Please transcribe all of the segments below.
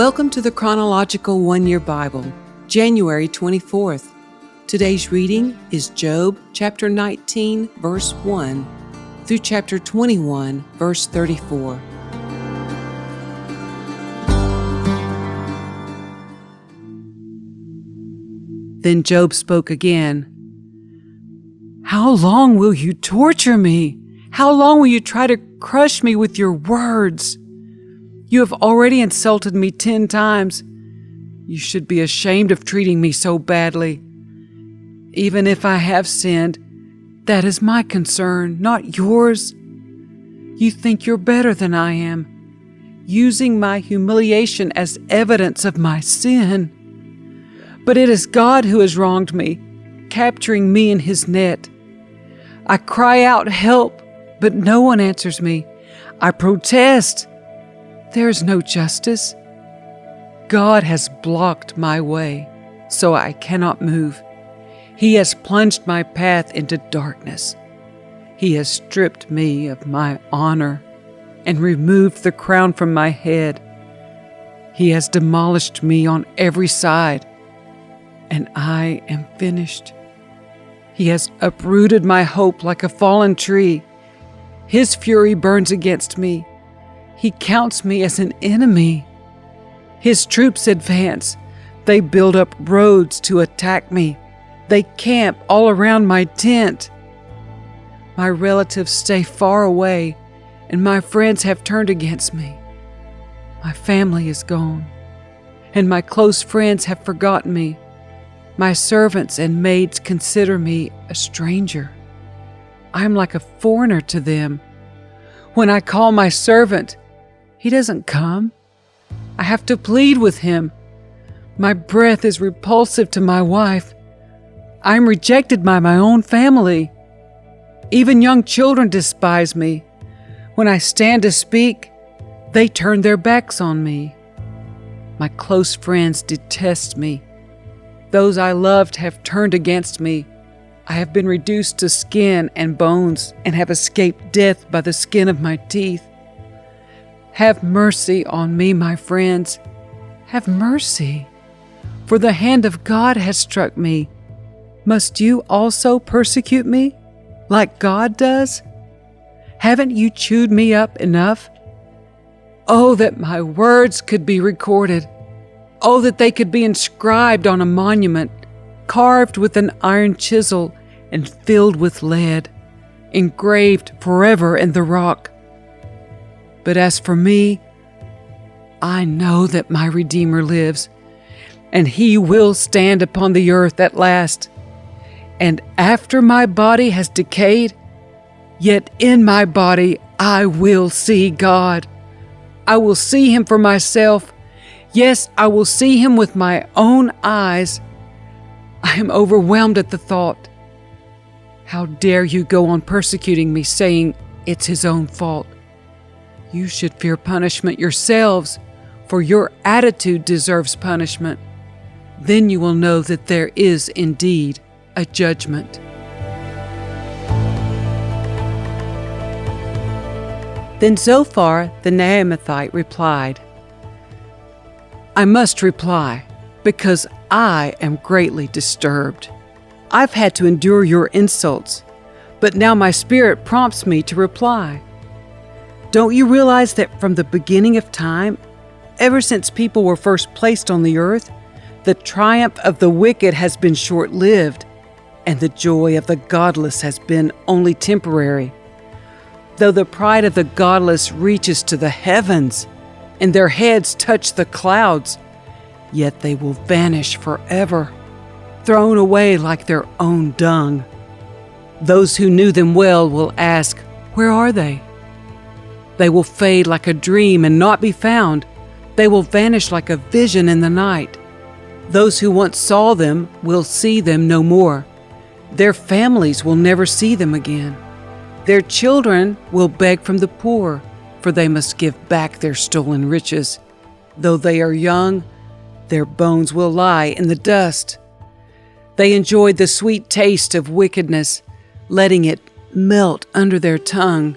Welcome to the Chronological One-Year Bible, January 24th. Today's reading is Job chapter 19, verse 1 through chapter 21, verse 34. Then Job spoke again. "How long will you torture me? How long will you try to crush me with your words? You have already insulted me 10 times. You should be ashamed of treating me so badly. Even if I have sinned, that is my concern, not yours. You think you're better than I am, using my humiliation as evidence of my sin. But it is God who has wronged me, capturing me in his net. I cry out, 'Help!' but no one answers me. I protest. There is no justice. God has blocked my way, so I cannot move. He has plunged my path into darkness. He has stripped me of my honor and removed the crown from my head. He has demolished me on every side, and I am finished. He has uprooted my hope like a fallen tree. His fury burns against me. He counts me as an enemy. His troops advance. They build up roads to attack me. They camp all around my tent. My relatives stay far away, and my friends have turned against me. My family is gone, and my close friends have forgotten me. My servants and maids consider me a stranger. I am like a foreigner to them. When I call my servant, he doesn't come. I have to plead with him. My breath is repulsive to my wife. I am rejected by my own family. Even young children despise me. When I stand to speak, they turn their backs on me. My close friends detest me. Those I loved have turned against me. I have been reduced to skin and bones and have escaped death by the skin of my teeth. Have mercy on me, my friends. Have mercy, for the hand of God has struck me. Must you also persecute me, like God does? Haven't you chewed me up enough? Oh, that my words could be recorded. Oh, that they could be inscribed on a monument, carved with an iron chisel and filled with lead, engraved forever in the rock. But as for me, I know that my Redeemer lives, and he will stand upon the earth at last. And after my body has decayed, yet in my body I will see God. I will see him for myself. Yes, I will see him with my own eyes. I am overwhelmed at the thought. How dare you go on persecuting me, saying it's his own fault? You should fear punishment yourselves, for your attitude deserves punishment. Then you will know that there is indeed a judgment. Then Zophar the Naamathite replied, I must reply, because I am greatly disturbed. I've had to endure your insults, but now my spirit prompts me to reply. Don't you realize that from the beginning of time, ever since people were first placed on the earth, the triumph of the wicked has been short-lived, and the joy of the godless has been only temporary? Though the pride of the godless reaches to the heavens, and their heads touch the clouds, yet they will vanish forever, thrown away like their own dung. Those who knew them well will ask, where are they? They will fade like a dream and not be found. They will vanish like a vision in the night. Those who once saw them will see them no more. Their families will never see them again. Their children will beg from the poor, for they must give back their stolen riches. Though they are young, their bones will lie in the dust. They enjoyed the sweet taste of wickedness, letting it melt under their tongue.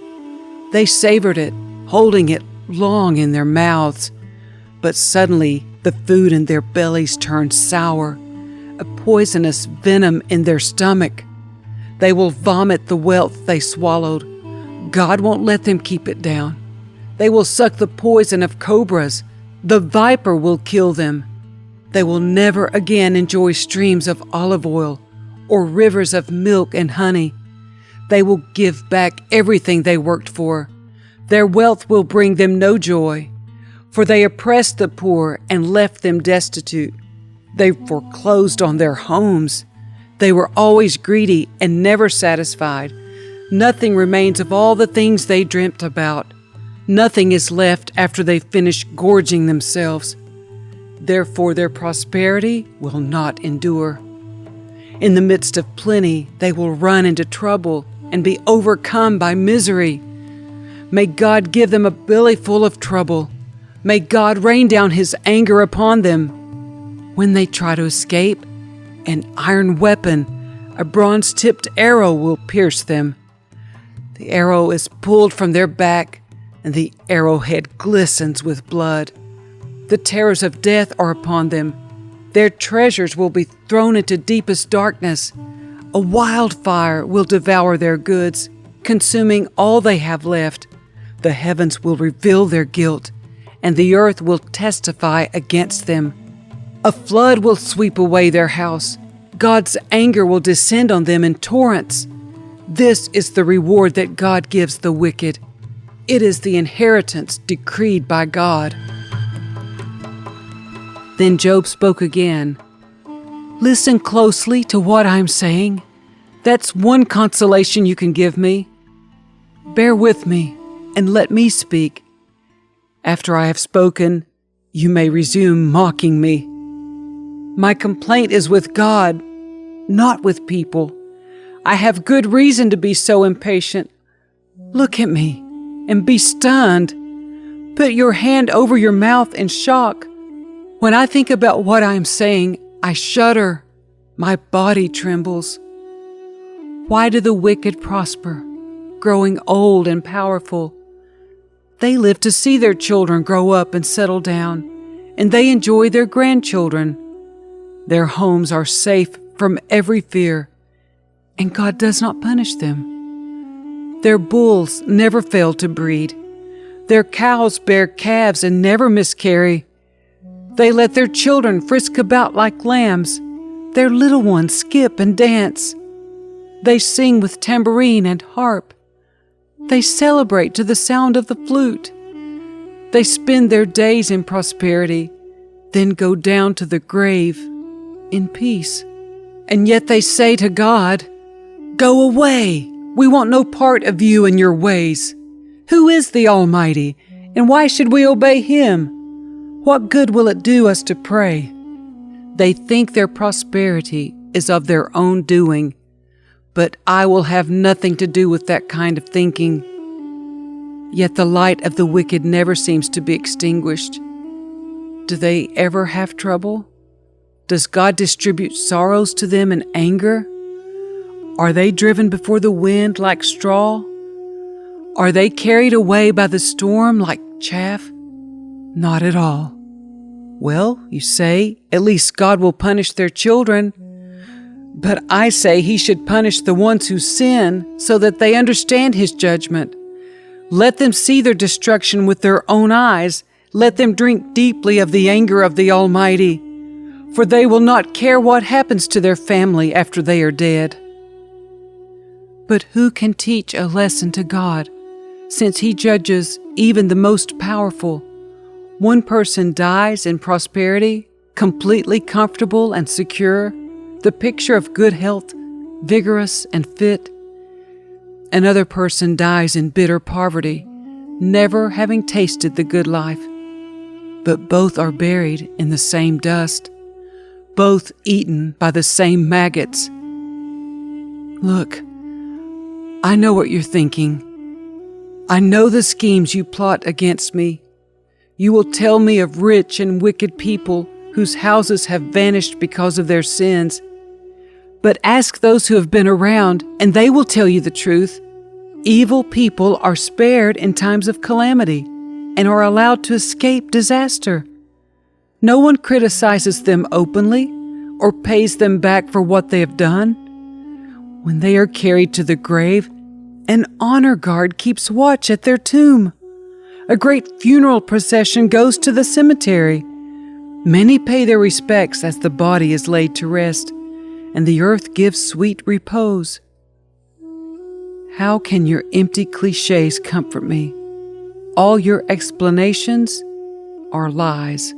They savored it, holding it long in their mouths. But suddenly the food in their bellies turns sour, a poisonous venom in their stomach. They will vomit the wealth they swallowed. God won't let them keep it down. They will suck the poison of cobras. The viper will kill them. They will never again enjoy streams of olive oil or rivers of milk and honey. They will give back everything they worked for. Their wealth will bring them no joy, for they oppressed the poor and left them destitute. They foreclosed on their homes. They were always greedy and never satisfied. Nothing remains of all the things they dreamt about. Nothing is left after they finish gorging themselves. Therefore their prosperity will not endure. In the midst of plenty, they will run into trouble and be overcome by misery. May God give them a belly full of trouble. May God rain down His anger upon them. When they try to escape, an iron weapon, a bronze-tipped arrow will pierce them. The arrow is pulled from their back, and the arrowhead glistens with blood. The terrors of death are upon them. Their treasures will be thrown into deepest darkness. A wildfire will devour their goods, consuming all they have left. The heavens will reveal their guilt, and the earth will testify against them. A flood will sweep away their house. God's anger will descend on them in torrents. This is the reward that God gives the wicked. It is the inheritance decreed by God. Then Job spoke again. Listen closely to what I'm saying. That's one consolation you can give me. Bear with me and let me speak. After I have spoken, you may resume mocking me. My complaint is with God, not with people. I have good reason to be so impatient. Look at me and be stunned. Put your hand over your mouth in shock. When I think about what I am saying, I shudder. My body trembles. Why do the wicked prosper, growing old and powerful? They live to see their children grow up and settle down, and they enjoy their grandchildren. Their homes are safe from every fear, and God does not punish them. Their bulls never fail to breed. Their cows bear calves and never miscarry. They let their children frisk about like lambs. Their little ones skip and dance. They sing with tambourine and harp. They celebrate to the sound of the flute. They spend their days in prosperity, then go down to the grave in peace. And yet they say to God, "Go away! We want no part of you and your ways. Who is the Almighty, and why should we obey Him? What good will it do us to pray?" They think their prosperity is of their own doing, but I will have nothing to do with that kind of thinking. Yet the light of the wicked never seems to be extinguished. Do they ever have trouble? Does God distribute sorrows to them in anger? Are they driven before the wind like straw? Are they carried away by the storm like chaff? Not at all. Well, you say, at least God will punish their children. But I say He should punish the ones who sin so that they understand His judgment. Let them see their destruction with their own eyes. Let them drink deeply of the anger of the Almighty, for they will not care what happens to their family after they are dead. But who can teach a lesson to God, since He judges even the most powerful? One person dies in prosperity, completely comfortable and secure, the picture of good health, vigorous and fit. Another person dies in bitter poverty, never having tasted the good life. But both are buried in the same dust, both eaten by the same maggots. Look, I know what you're thinking. I know the schemes you plot against me. You will tell me of rich and wicked people whose houses have vanished because of their sins. But ask those who have been around, and they will tell you the truth. Evil people are spared in times of calamity and are allowed to escape disaster. No one criticizes them openly or pays them back for what they have done. When they are carried to the grave, an honor guard keeps watch at their tomb. A great funeral procession goes to the cemetery. Many pay their respects as the body is laid to rest, and the earth gives sweet repose. How can your empty cliches comfort me? All your explanations are lies.